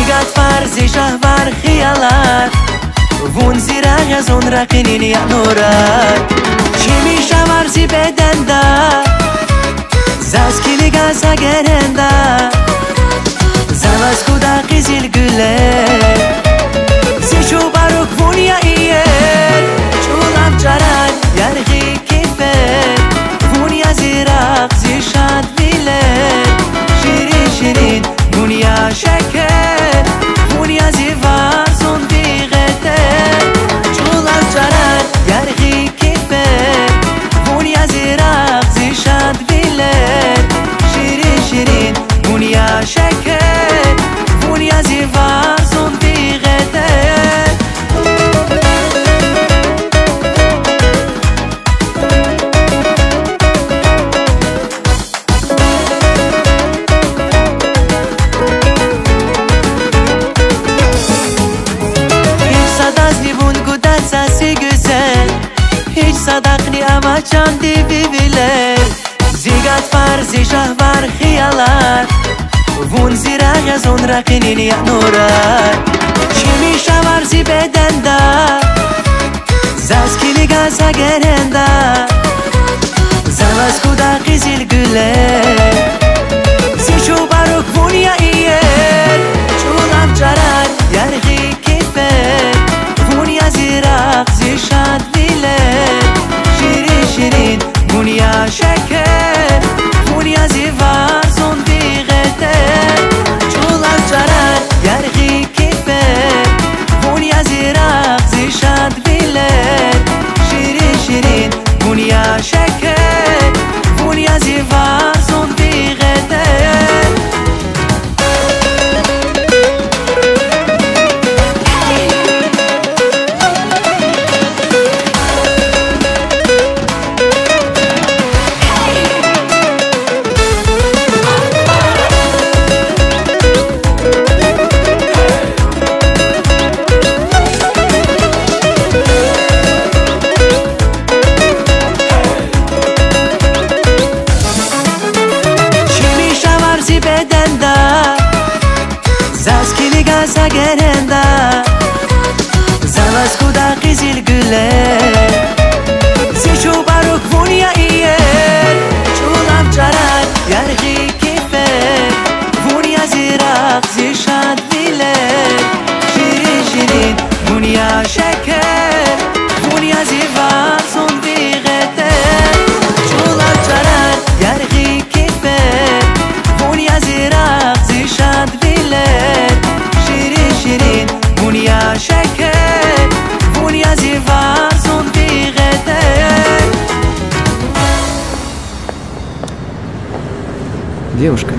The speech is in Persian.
زيقات فارزي شهبار خيالات وون زيراغ يزون راقينين يا نورات شيمي شمارزي بدندا زاسكي لغاسا جرندا زماسكو دا قيزيل güller زيشو باروك فون يا إيال شولام جاران يرغي كيفر فون يا زيراغ زيشاد بيلر شيرين شيرين فون يا شكر فون يا زيفار زون بيغتر شولام جاران يرغي كيفر فون يا زيراغ زيشاد بيلر شيرين شيرين فون يا شكر فون يا زيفار زون بيغتر هیچ صدقنی اما چندی بیبیلر زیگات فرزی شهبر خیالات وون زیراغ از اون رقینین یا نورات چیمی شمارزی بدندا زاسکی لگاسا گرندا زماسکو دا قیزیل güller زیشو باروک وون یا ایل چولام جاران یرغی کیفر وون یا زیراغ زیشاد بیلر شیرین شیرین وون یا شکر وون یا زیوار زون بیغتر چولام جاران یرغی کیفر وون یا زیراغ زیشاد بیلر شیرین شیرین وون یا شکر وون یا زیوار زون بیغتر bedenda زاسکی لگاسا گرندا زماسکو دا قیزیل güller زیشو باروک وون یا ایل چولام جاران یرغی کیفر وون یا زیراغ زیشاد بیلر شیرین شیرین وون یا شکر وون یا زیوار زون بیغتر چولام جاران یرغی کیفر وون یا زیراغ زیشاد بیلر شیرین شیرین وون یا شکر وون یا زیوار زون بیغتر Девушка,